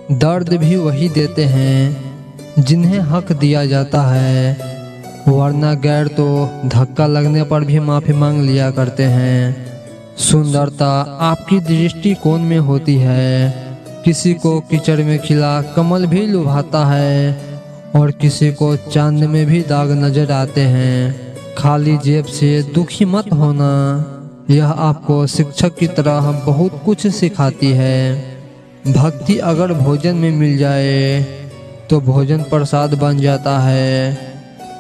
दर्द भी वही देते हैं जिन्हें हक दिया जाता है, वरना गैर तो धक्का लगने पर भी माफ़ी मांग लिया करते हैं। सुंदरता आपकी दृष्टिकोण में होती है। किसी को कीचड़ में खिला कमल भी लुभाता है और किसी को चांद में भी दाग नजर आते हैं। खाली जेब से दुखी मत होना, यह आपको शिक्षक की तरह बहुत कुछ सिखाती है। भक्ति अगर भोजन में मिल जाए तो भोजन प्रसाद बन जाता है।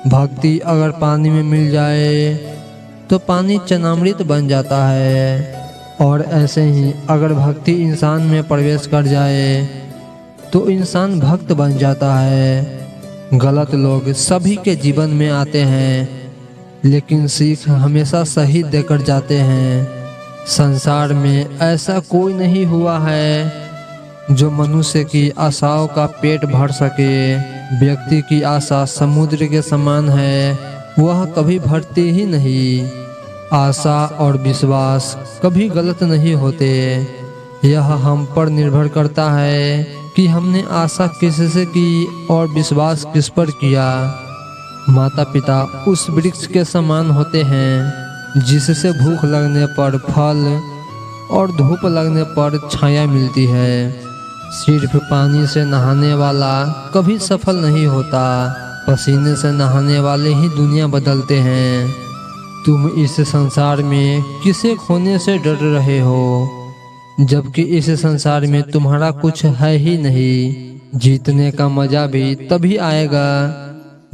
भक्ति अगर पानी में मिल जाए तो पानी चनामृत बन जाता है। और ऐसे ही अगर भक्ति इंसान में प्रवेश कर जाए तो इंसान भक्त बन जाता है। गलत लोग सभी के जीवन में आते हैं, लेकिन सीख हमेशा सही देकर जाते हैं। संसार में ऐसा कोई नहीं हुआ है जो मनुष्य की आशाओं का पेट भर सके। व्यक्ति की आशा समुद्र के समान है, वह कभी भरती ही नहीं। आशा और विश्वास कभी गलत नहीं होते। यह हम पर निर्भर करता है कि हमने आशा किससे की और विश्वास किस पर किया। माता पिता उस वृक्ष के समान होते हैं जिससे भूख लगने पर फल और धूप लगने पर छाया मिलती है। सिर्फ पानी से नहाने वाला कभी सफल नहीं होता, पसीने से नहाने वाले ही दुनिया बदलते हैं। तुम इस संसार में किसे खोने से डर रहे हो, जबकि इस संसार में तुम्हारा कुछ है ही नहीं। जीतने का मजा भी तभी आएगा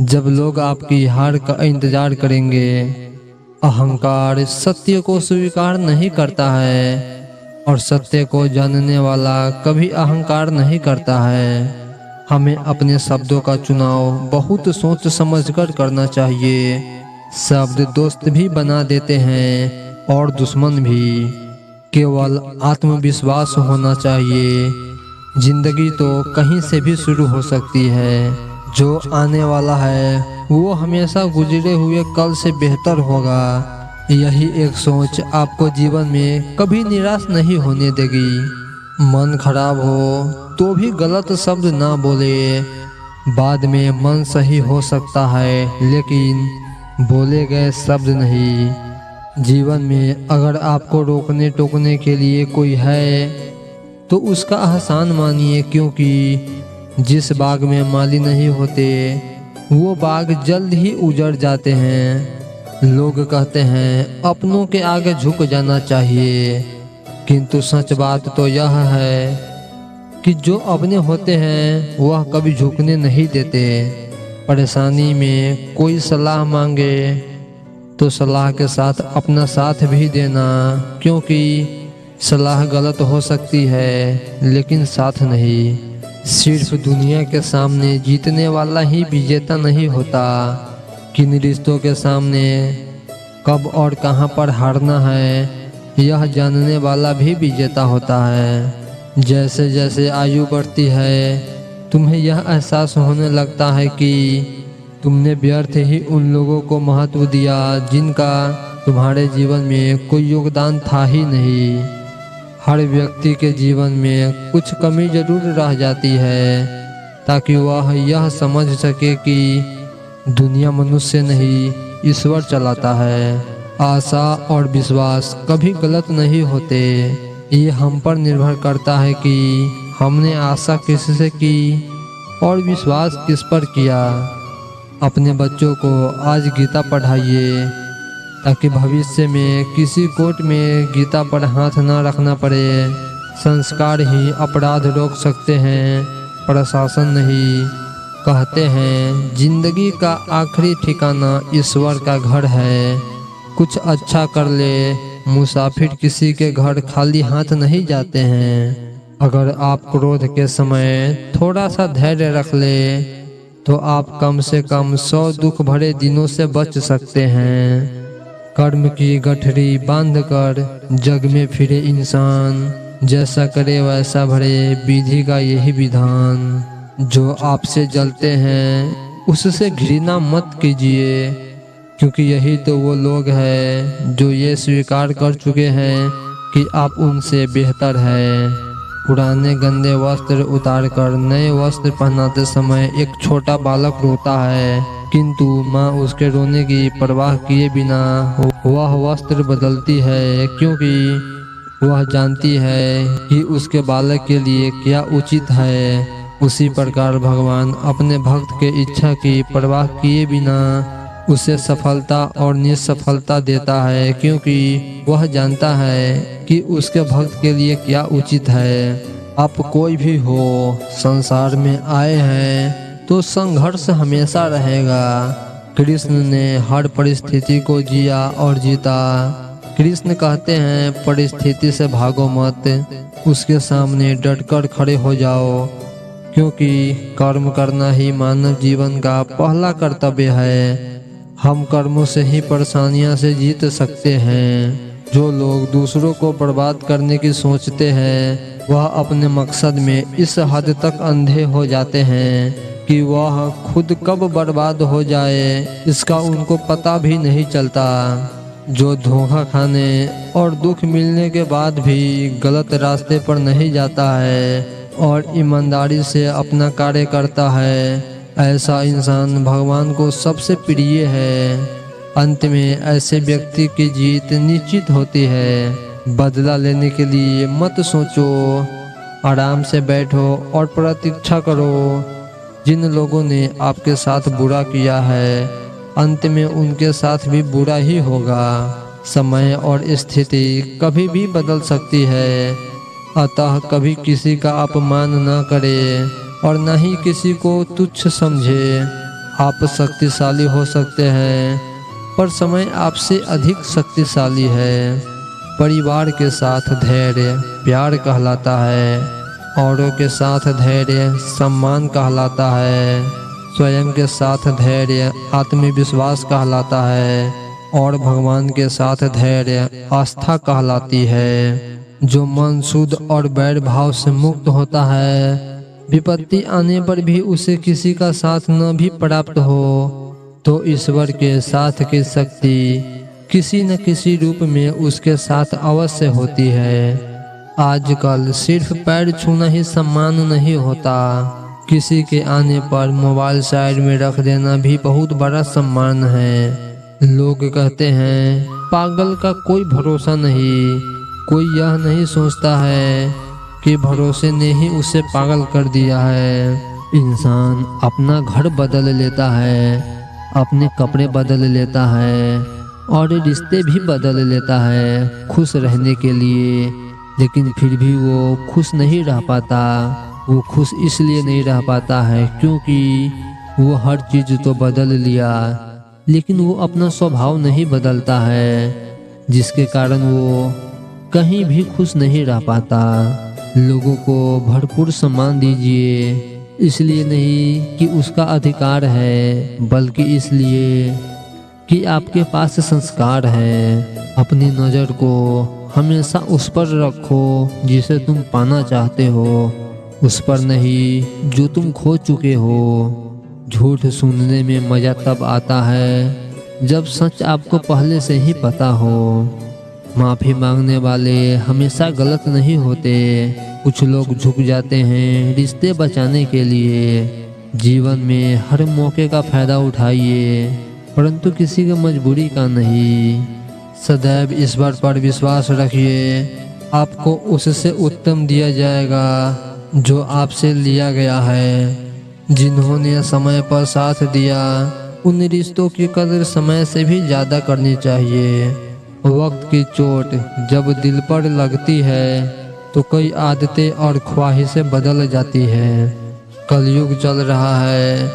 जब लोग आपकी हार का इंतजार करेंगे। अहंकार सत्य को स्वीकार नहीं करता है और सत्य को जानने वाला कभी अहंकार नहीं करता है। हमें अपने शब्दों का चुनाव बहुत सोच समझकर करना चाहिए। शब्द दोस्त भी बना देते हैं और दुश्मन भी। केवल आत्मविश्वास होना चाहिए। जिंदगी तो कहीं से भी शुरू हो सकती है। जो आने वाला है वो हमेशा गुजरे हुए कल से बेहतर होगा। यही एक सोच आपको जीवन में कभी निराश नहीं होने देगी। मन खराब हो तो भी गलत शब्द ना बोले। बाद में मन सही हो सकता है, लेकिन बोले गए शब्द नहीं। जीवन में अगर आपको रोकने टोकने के लिए कोई है तो उसका एहसान मानिए, क्योंकि जिस बाग में माली नहीं होते वो बाग जल्द ही उजड़ जाते हैं। लोग कहते हैं अपनों के आगे झुक जाना चाहिए, किंतु सच बात तो यह है कि जो अपने होते हैं वह कभी झुकने नहीं देते। परेशानी में कोई सलाह मांगे तो सलाह के साथ अपना साथ भी देना, क्योंकि सलाह गलत हो सकती है लेकिन साथ नहीं। सिर्फ दुनिया के सामने जीतने वाला ही विजेता नहीं होता। किन रिश्तों के सामने कब और कहां पर हारना है यह जानने वाला भी विजेता होता है। जैसे जैसे आयु बढ़ती है तुम्हें यह एहसास होने लगता है कि तुमने व्यर्थ ही उन लोगों को महत्व दिया जिनका तुम्हारे जीवन में कोई योगदान था ही नहीं। हर व्यक्ति के जीवन में कुछ कमी जरूर रह जाती है, ताकि वह यह समझ सके कि दुनिया मनुष्य नहीं ईश्वर चलाता है। आशा और विश्वास कभी गलत नहीं होते। ये हम पर निर्भर करता है कि हमने आशा किससे की और विश्वास किस पर किया। अपने बच्चों को आज गीता पढ़ाइए ताकि भविष्य में किसी कोर्ट में गीता पर हाथ न रखना पड़े। संस्कार ही अपराध रोक सकते हैं, प्रशासन नहीं। कहते हैं जिंदगी का आखिरी ठिकाना ईश्वर का घर है। कुछ अच्छा कर ले, मुसाफिर किसी के घर खाली हाथ नहीं जाते हैं। अगर आप क्रोध के समय थोड़ा सा धैर्य रख ले तो आप कम से कम 100 दुख भरे दिनों से बच सकते हैं। कर्म की गठरी बांध कर जग में फिरे इंसान, जैसा करे वैसा भरे विधि का यही विधान। जो आपसे जलते हैं उससे घृणा मत कीजिए, क्योंकि यही तो वो लोग हैं जो ये स्वीकार कर चुके हैं कि आप उनसे बेहतर हैं। पुराने गंदे वस्त्र उतारकर नए वस्त्र पहनाते समय एक छोटा बालक रोता है, किंतु माँ उसके रोने की परवाह किए बिना वह वस्त्र बदलती है, क्योंकि वह जानती है कि उसके बालक के लिए क्या उचित है। उसी प्रकार भगवान अपने भक्त के इच्छा की परवाह किए बिना उसे सफलता और निसफलता देता है, क्योंकि वह जानता है कि उसके भक्त के लिए क्या उचित है। आप कोई भी हो, संसार में आए हैं तो संघर्ष हमेशा रहेगा। कृष्ण ने हर परिस्थिति को जिया और जीता। कृष्ण कहते हैं, परिस्थिति से भागो मत, उसके सामने डटकर खड़े हो जाओ, क्योंकि कर्म करना ही मानव जीवन का पहला कर्तव्य है। हम कर्मों से ही परेशानियां से जीत सकते हैं। जो लोग दूसरों को बर्बाद करने की सोचते हैं, वह अपने मकसद में इस हद तक अंधे हो जाते हैं कि वह खुद कब बर्बाद हो जाए इसका उनको पता भी नहीं चलता। जो धोखा खाने और दुख मिलने के बाद भी गलत रास्ते पर नहीं जाता है और ईमानदारी से अपना कार्य करता है, ऐसा इंसान भगवान को सबसे प्रिय है। अंत में ऐसे व्यक्ति की जीत निश्चित होती है। बदला लेने के लिए मत सोचो, आराम से बैठो और प्रतीक्षा करो। जिन लोगों ने आपके साथ बुरा किया है, अंत में उनके साथ भी बुरा ही होगा। समय और स्थिति कभी भी बदल सकती है, अतः कभी किसी का अपमान न करें और न ही किसी को तुच्छ समझे। आप शक्तिशाली हो सकते हैं, पर समय आपसे अधिक शक्तिशाली है। परिवार के साथ धैर्य प्यार कहलाता है, औरों के साथ धैर्य सम्मान कहलाता है, स्वयं के साथ धैर्य आत्मविश्वास कहलाता है और भगवान के साथ धैर्य आस्था कहलाती है। जो मन शुद्ध और बैर भाव से मुक्त होता है, विपत्ति आने पर भी उसे किसी का साथ न भी प्राप्त हो तो ईश्वर के साथ की शक्ति किसी न किसी रूप में उसके साथ अवश्य होती है। आजकल सिर्फ पैर छूना ही सम्मान नहीं होता, किसी के आने पर मोबाइल साइड में रख देना भी बहुत बड़ा सम्मान है। लोग कहते हैं, पागल का कोई भरोसा नहीं। कोई यह नहीं सोचता है कि भरोसे ने ही उसे पागल कर दिया है। इंसान अपना घर बदल लेता है, अपने कपड़े बदल लेता है और रिश्ते भी बदल लेता है खुश रहने के लिए, लेकिन फिर भी वो खुश नहीं रह पाता। वो खुश इसलिए नहीं रह पाता है क्योंकि वो हर चीज़ तो बदल लिया, लेकिन वो अपना स्वभाव नहीं बदलता है, जिसके कारण वो कहीं भी खुश नहीं रह पाता। लोगों को भरपूर सम्मान दीजिए, इसलिए नहीं कि उसका अधिकार है, बल्कि इसलिए कि आपके पास संस्कार है। अपनी नज़र को हमेशा उस पर रखो जिसे तुम पाना चाहते हो, उस पर नहीं जो तुम खो चुके हो। झूठ सुनने में मज़ा तब आता है जब सच आपको पहले से ही पता हो। माफ़ी मांगने वाले हमेशा गलत नहीं होते। कुछ लोग झुक जाते हैं रिश्ते बचाने के लिए। जीवन में हर मौके का फ़ायदा उठाइए, परंतु किसी की मजबूरी का नहीं। सदैव ईश्वर पर विश्वास रखिए, आपको उससे उत्तम दिया जाएगा जो आपसे लिया गया है। जिन्होंने समय पर साथ दिया, उन रिश्तों की कदर समय से भी ज़्यादा करनी चाहिए। वक्त की चोट जब दिल पर लगती है तो कई आदतें और ख्वाहिशें बदल जाती हैं। कलयुग चल रहा है,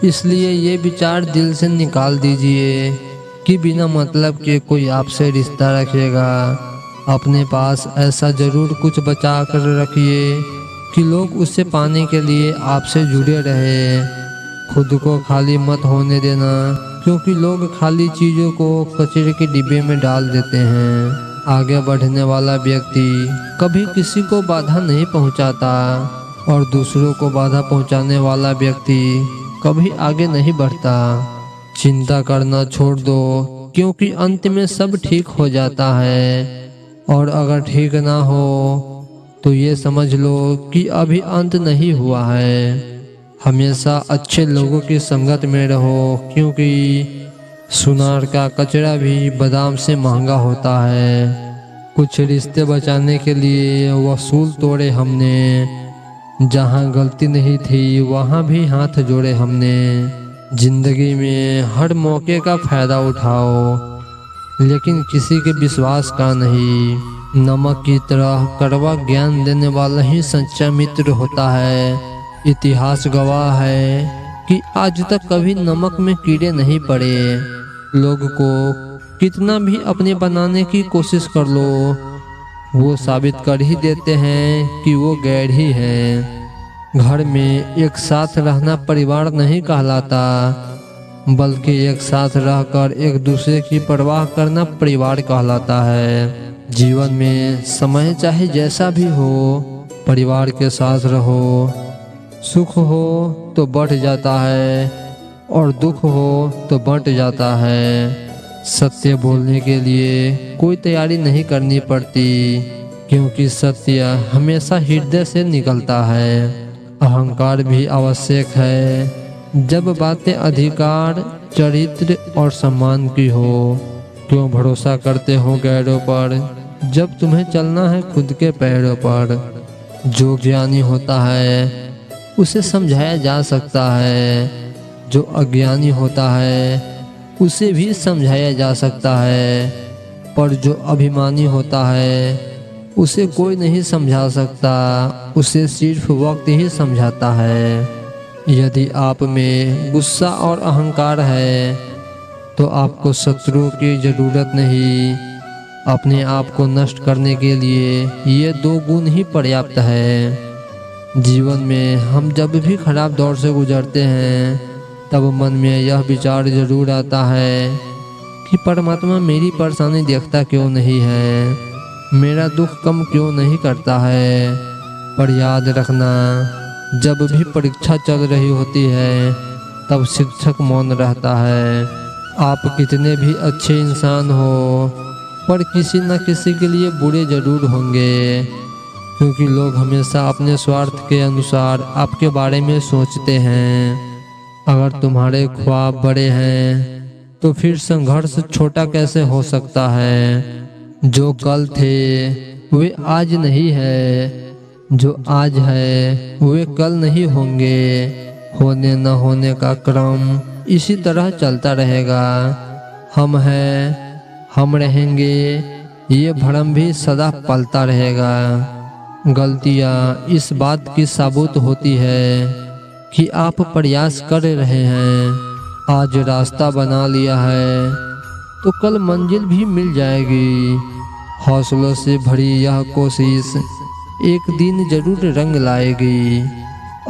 इसलिए ये विचार दिल से निकाल दीजिए कि बिना मतलब के कोई आपसे रिश्ता रखेगा। अपने पास ऐसा ज़रूर कुछ बचा कर रखिए कि लोग उससे पाने के लिए आपसे जुड़े रहे। खुद को खाली मत होने देना, क्योंकि लोग खाली चीज़ों को कचरे के डिब्बे में डाल देते हैं। आगे बढ़ने वाला व्यक्ति कभी किसी को बाधा नहीं पहुंचाता और दूसरों को बाधा पहुंचाने वाला व्यक्ति कभी आगे नहीं बढ़ता। चिंता करना छोड़ दो, क्योंकि अंत में सब ठीक हो जाता है, और अगर ठीक ना हो तो ये समझ लो कि अभी अंत नहीं हुआ है। हमेशा अच्छे लोगों की संगत में रहो, क्योंकि सुनार का कचरा भी बादाम से महंगा होता है। कुछ रिश्ते बचाने के लिए वसूल तोड़े हमने, जहाँ गलती नहीं थी वहाँ भी हाथ जोड़े हमने। जिंदगी में हर मौके का फायदा उठाओ, लेकिन किसी के विश्वास का नहीं। नमक की तरह कड़वा ज्ञान देने वाला ही सच्चा मित्र होता है। इतिहास गवाह है कि आज तक कभी नमक में कीड़े नहीं पड़े। लोग को कितना भी अपने बनाने की कोशिश कर लो, वो साबित कर ही देते हैं कि वो गैर ही हैं। घर में एक साथ रहना परिवार नहीं कहलाता, बल्कि एक साथ रहकर एक दूसरे की परवाह करना परिवार कहलाता है। जीवन में समय चाहे जैसा भी हो, परिवार के साथ रहो। सुख हो तो बढ़ जाता है और दुख हो तो बंट जाता है। सत्य बोलने के लिए कोई तैयारी नहीं करनी पड़ती, क्योंकि सत्य हमेशा हृदय से निकलता है। अहंकार भी आवश्यक है जब बातें अधिकार, चरित्र और सम्मान की हो। क्यों भरोसा करते हो गैरों पर, जब तुम्हें चलना है खुद के पैरों पर। जो ज्ञानी होता है उसे समझाया जा सकता है, जो अज्ञानी होता है उसे भी समझाया जा सकता है, पर जो अभिमानी होता है उसे कोई नहीं समझा सकता, उसे सिर्फ वक्त ही समझाता है। यदि आप में गुस्सा और अहंकार है तो आपको शत्रुओं की जरूरत नहीं। अपने आप को नष्ट करने के लिए ये 2 गुण ही पर्याप्त है। जीवन में हम जब भी खराब दौर से गुजरते हैं, तब मन में यह विचार जरूर आता है कि परमात्मा मेरी परेशानी देखता क्यों नहीं है, मेरा दुख कम क्यों नहीं करता है। पर याद रखना, जब भी परीक्षा चल रही होती है तब शिक्षक मौन रहता है। आप कितने भी अच्छे इंसान हो, पर किसी न किसी के लिए बुरे जरूर होंगे, क्योंकि लोग हमेशा अपने स्वार्थ के अनुसार आपके बारे में सोचते हैं। अगर तुम्हारे ख्वाब बड़े हैं तो फिर संघर्ष छोटा कैसे हो सकता है। जो कल थे वे आज नहीं है, जो आज है वे कल नहीं होंगे। होने न होने का क्रम इसी तरह चलता रहेगा। हम हैं, हम रहेंगे, ये भ्रम भी सदा पलता रहेगा। गलतियाँ इस बात की साबुत होती है कि आप प्रयास कर रहे हैं। आज रास्ता बना लिया है तो कल मंजिल भी मिल जाएगी। हौसलों से भरी यह कोशिश एक दिन जरूर रंग लाएगी।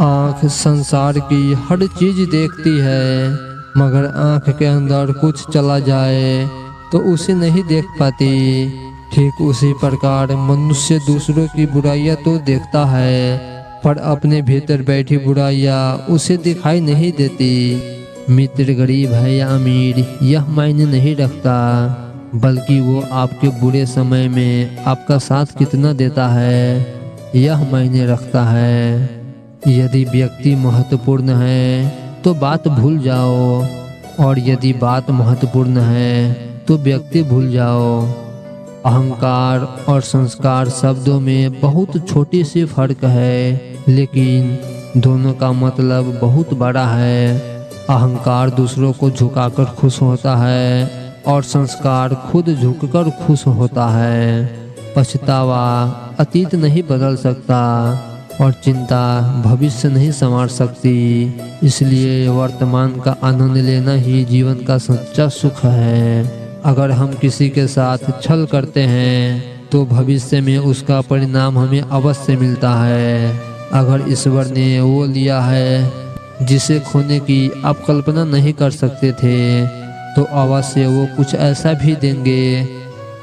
आँख संसार की हर चीज देखती है, मगर आँख के अंदर कुछ चला जाए तो उसे नहीं देख पाती। ठीक उसी प्रकार मनुष्य दूसरों की बुराइयां तो देखता है, पर अपने भीतर बैठी बुराइयां उसे दिखाई नहीं देती। मित्र गरीब है या अमीर यह मायने नहीं रखता, बल्कि वो आपके बुरे समय में आपका साथ कितना देता है यह मायने रखता है। यदि व्यक्ति महत्वपूर्ण है तो बात भूल जाओ, और यदि बात महत्वपूर्ण है तो व्यक्ति भूल जाओ। अहंकार और संस्कार शब्दों में बहुत छोटी सी फर्क है, लेकिन दोनों का मतलब बहुत बड़ा है। अहंकार दूसरों को झुकाकर खुश होता है और संस्कार खुद झुककर खुश होता है। पछतावा अतीत नहीं बदल सकता और चिंता भविष्य नहीं संवार सकती। इसलिए वर्तमान का आनंद लेना ही जीवन का सच्चा सुख है। अगर हम किसी के साथ छल करते हैं तो भविष्य में उसका परिणाम हमें अवश्य मिलता है। अगर ईश्वर ने वो लिया है जिसे खोने की आप कल्पना नहीं कर सकते थे, तो अवश्य वो कुछ ऐसा भी देंगे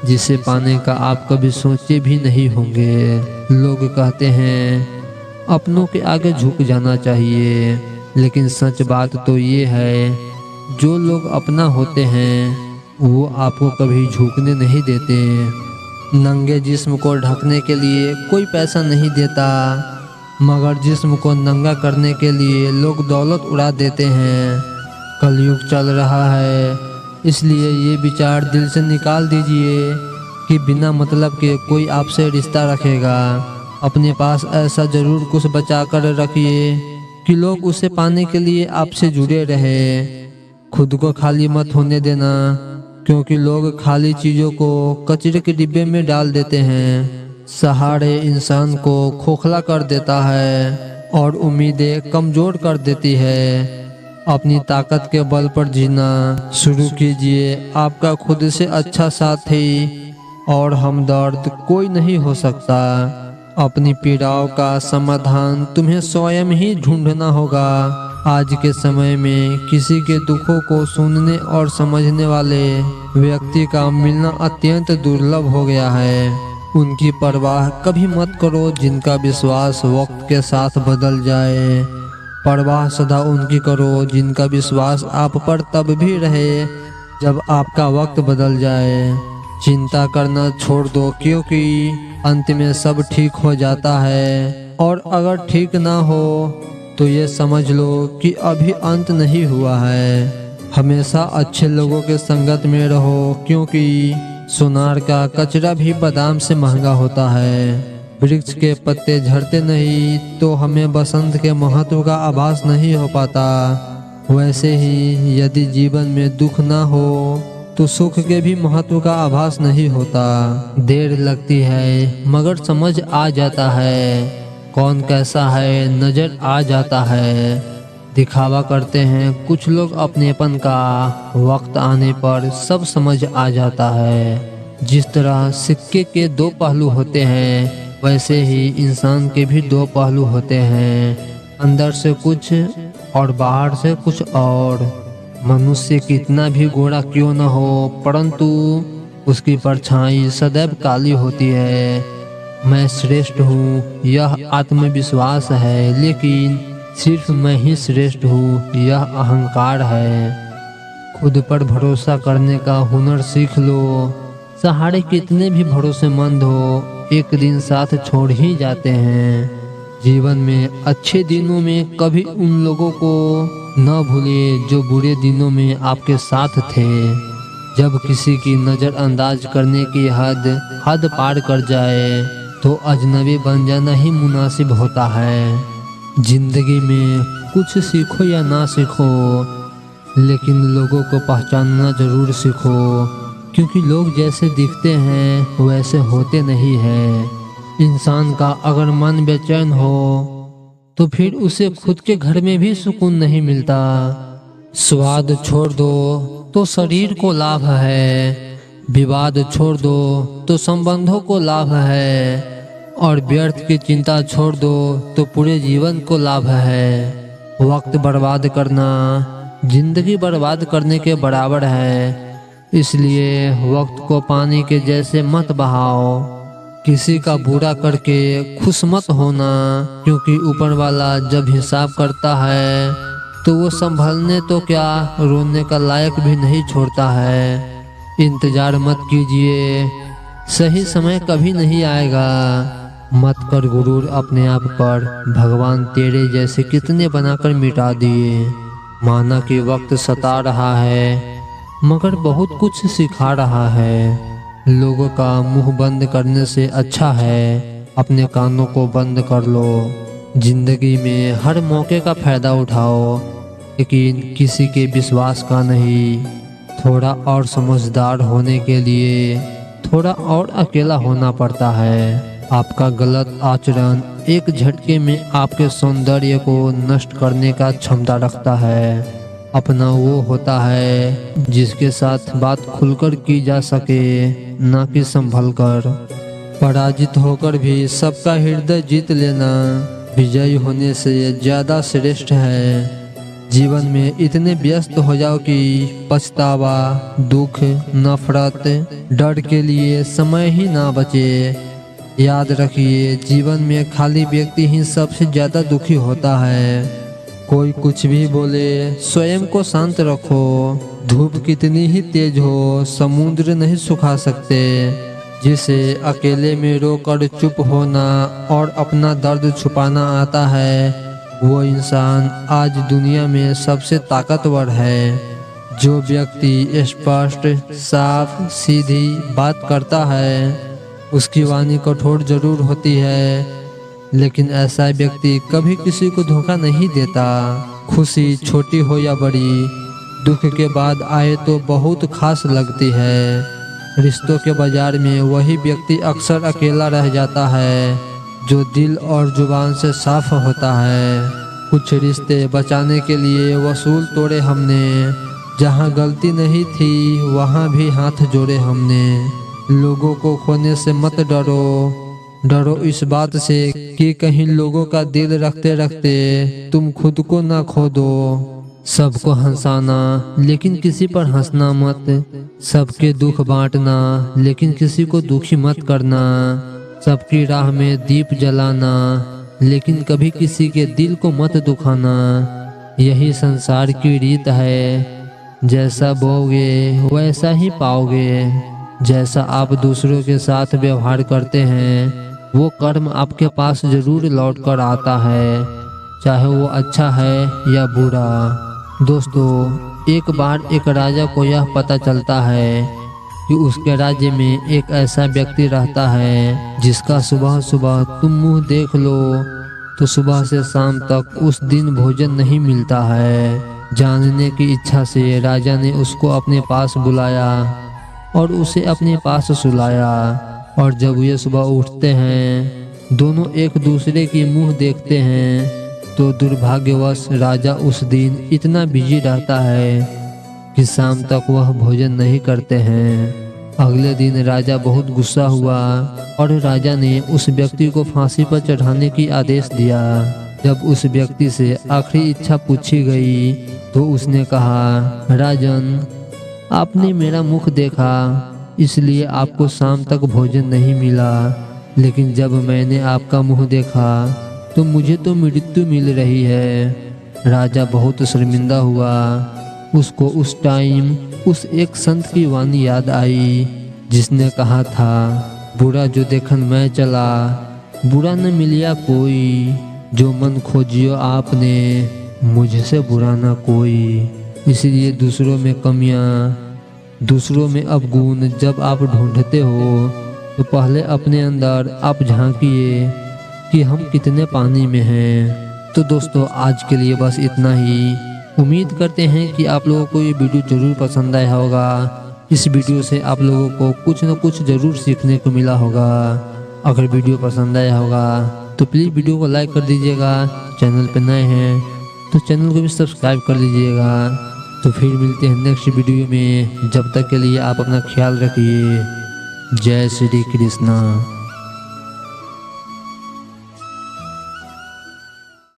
जिसे पाने का आप कभी सोचे भी नहीं होंगे। लोग कहते हैं अपनों के आगे झुक जाना चाहिए, लेकिन सच बात तो ये है जो लोग अपना होते हैं वो आपको कभी झुकने नहीं देते। नंगे जिस्म को ढकने के लिए कोई पैसा नहीं देता, मगर जिस्म को नंगा करने के लिए लोग दौलत उड़ा देते हैं। कलयुग चल रहा है, इसलिए ये विचार दिल से निकाल दीजिए कि बिना मतलब के कोई आपसे रिश्ता रखेगा। अपने पास ऐसा ज़रूर कुछ बचा कर रखिए कि लोग उसे पाने के लिए आपसे जुड़े रहे। खुद को खाली मत होने देना, क्योंकि लोग खाली चीज़ों को कचरे के डिब्बे में डाल देते हैं। सहारे इंसान को खोखला कर देता है और उम्मीदें कमज़ोर कर देती है। अपनी ताकत के बल पर जीना शुरू कीजिए। आपका खुद से अच्छा साथी और हमदर्द कोई नहीं हो सकता। अपनी पीड़ाओं का समाधान तुम्हें स्वयं ही ढूंढना होगा। आज के समय में किसी के दुखों को सुनने और समझने वाले व्यक्ति का मिलना अत्यंत दुर्लभ हो गया है। उनकी परवाह कभी मत करो जिनका विश्वास वक्त के साथ बदल जाए। परवाह सदा उनकी करो जिनका विश्वास आप पर तब भी रहे जब आपका वक्त बदल जाए। चिंता करना छोड़ दो, क्योंकि अंत में सब ठीक हो जाता है, और अगर ठीक ना हो तो ये समझ लो कि अभी अंत नहीं हुआ है। हमेशा अच्छे लोगों के संगत में रहो, क्योंकि सोनार का कचरा भी बादाम से महंगा होता है। वृक्ष के पत्ते झड़ते नहीं तो हमें बसंत के महत्व का आभास नहीं हो पाता। वैसे ही यदि जीवन में दुख ना हो तो सुख के भी महत्व का आभास नहीं होता। देर लगती है मगर समझ आ जाता है। कौन कैसा है नजर आ जाता है। दिखावा करते हैं कुछ लोग अपनेपन का, वक्त आने पर सब समझ आ जाता है। जिस तरह सिक्के के दो पहलू होते हैं, वैसे ही इंसान के भी दो पहलू होते हैं, अंदर से कुछ और बाहर से कुछ और। मनुष्य कितना भी गोरा क्यों न हो, परंतु उसकी परछाई सदैव काली होती है। मैं श्रेष्ठ हूँ यह आत्मविश्वास है, लेकिन सिर्फ मैं ही श्रेष्ठ हूँ यह अहंकार है। खुद पर भरोसा करने का हुनर सीख लो। सहारे कितने भी भरोसेमंद हो, एक दिन साथ छोड़ ही जाते हैं। जीवन में अच्छे दिनों में कभी उन लोगों को न भूलिए जो बुरे दिनों में आपके साथ थे। जब किसी की नज़रअंदाज करने की हद पार कर जाए तो अजनबी बन जाना ही मुनासिब होता है। जिंदगी में कुछ सीखो या ना सीखो, लेकिन लोगों को पहचानना जरूर सीखो, क्योंकि लोग जैसे दिखते हैं वैसे होते नहीं हैं। इंसान का अगर मन बेचैन हो तो फिर उसे खुद के घर में भी सुकून नहीं मिलता। स्वाद छोड़ दो तो शरीर को लाभ है, विवाद छोड़ दो तो संबंधों को लाभ है, और व्यर्थ की चिंता छोड़ दो तो पूरे जीवन को लाभ है। वक्त बर्बाद करना जिंदगी बर्बाद करने के बराबर है, इसलिए वक्त को पानी के जैसे मत बहाओ। किसी का बुरा करके खुश मत होना, क्योंकि ऊपर वाला जब हिसाब करता है तो वो संभलने तो क्या रोने का लायक भी नहीं छोड़ता है। इंतजार मत कीजिए, सही समय कभी नहीं आएगा। मत कर गुरूर अपने आप पर, भगवान तेरे जैसे कितने बनाकर मिटा दिए। माना कि वक्त सता रहा है मगर बहुत कुछ सिखा रहा है। लोगों का मुंह बंद करने से अच्छा है अपने कानों को बंद कर लो। जिंदगी में हर मौके का फायदा उठाओ, लेकिन किसी के विश्वास का नहीं। थोड़ा और समझदार होने के लिए थोड़ा और अकेला होना पड़ता है। आपका गलत आचरण एक झटके में आपके सौंदर्य को नष्ट करने का क्षमता रखता है। अपना वो होता है जिसके साथ बात खुलकर की जा सके, ना कि संभल कर। पराजित होकर भी सबका हृदय जीत लेना विजयी होने से ज्यादा श्रेष्ठ है। जीवन में इतने व्यस्त हो जाओ कि पछतावा, दुख, नफरत, डर के लिए समय ही ना बचे। याद रखिए, जीवन में खाली व्यक्ति ही सबसे ज्यादा दुखी होता है। कोई कुछ भी बोले, स्वयं को शांत रखो। धूप कितनी ही तेज हो, समुद्र नहीं सुखा सकते। जिसे अकेले में रोकर चुप होना और अपना दर्द छुपाना आता है, वो इंसान आज दुनिया में सबसे ताकतवर है। जो व्यक्ति स्पष्ट, साफ, सीधी बात करता है, उसकी वाणी कठोर जरूर होती है, लेकिन ऐसा व्यक्ति कभी किसी को धोखा नहीं देता। खुशी छोटी हो या बड़ी, दुख के बाद आए तो बहुत खास लगती है। रिश्तों के बाजार में वही व्यक्ति अक्सर अकेला रह जाता है जो दिल और जुबान से साफ होता है। कुछ रिश्ते बचाने के लिए वसूल तोड़े हमने, जहाँ गलती नहीं थी वहाँ भी हाथ जोड़े हमने। लोगों को खोने से मत डरो, डरो इस बात से कि कहीं लोगों का दिल रखते रखते तुम खुद को ना खो दो। सबको हंसाना लेकिन किसी पर हंसना मत, सबके दुख बांटना लेकिन किसी को दुखी मत करना, सबकी राह में दीप जलाना लेकिन कभी किसी के दिल को मत दुखाना। यही संसार की रीत है, जैसा बोओगे वैसा ही पाओगे। जैसा आप दूसरों के साथ व्यवहार करते हैं, वो कर्म आपके पास जरूर लौट कर आता है, चाहे वो अच्छा है या बुरा। दोस्तों, एक बार एक राजा को यह पता चलता है कि उसके राज्य में एक ऐसा व्यक्ति रहता है जिसका सुबह सुबह तुम मुंह देख लो तो सुबह से शाम तक उस दिन भोजन नहीं मिलता है। जानने की इच्छा से राजा ने उसको अपने पास बुलाया और उसे अपने पास सुलाया। और जब ये सुबह उठते हैं, दोनों एक दूसरे की मुंह देखते हैं, तो दुर्भाग्यवश राजा उस दिन इतना बिजी रहता है कि शाम तक वह भोजन नहीं करते हैं। अगले दिन राजा बहुत गुस्सा हुआ और राजा ने उस व्यक्ति को फांसी पर चढ़ाने की आदेश दिया। जब उस व्यक्ति से आखिरी इच्छा पूछी गई तो उसने कहा, राजन, आपने मेरा मुख देखा इसलिए आपको शाम तक भोजन नहीं मिला, लेकिन जब मैंने आपका मुंह देखा तो मुझे तो मृत्यु मिल रही है। राजा बहुत शर्मिंदा हुआ। उसको उस टाइम उस एक संत की वाणी याद आई जिसने कहा था, बुरा जो देखन मैं चला, बुरा न मिलिया कोई, जो मन खोजियो आपने, मुझसे बुरा ना कोई। इसलिए दूसरों में कमियां, दूसरों में अवगुण जब आप ढूंढते हो तो पहले अपने अंदर आप झांकिए कि हम कितने पानी में हैं। तो दोस्तों, आज के लिए बस इतना ही। उम्मीद करते हैं कि आप लोगों को ये वीडियो ज़रूर पसंद आया होगा। इस वीडियो से आप लोगों को कुछ न कुछ ज़रूर सीखने को मिला होगा। अगर वीडियो पसंद आया होगा तो प्लीज़ वीडियो को लाइक कर दीजिएगा। चैनल पर नए हैं तो चैनल को भी सब्सक्राइब कर लीजिएगा। तो फिर मिलते हैं नेक्स्ट वीडियो में। जब तक के लिए आप अपना ख्याल रखिए। जय श्री कृष्णा।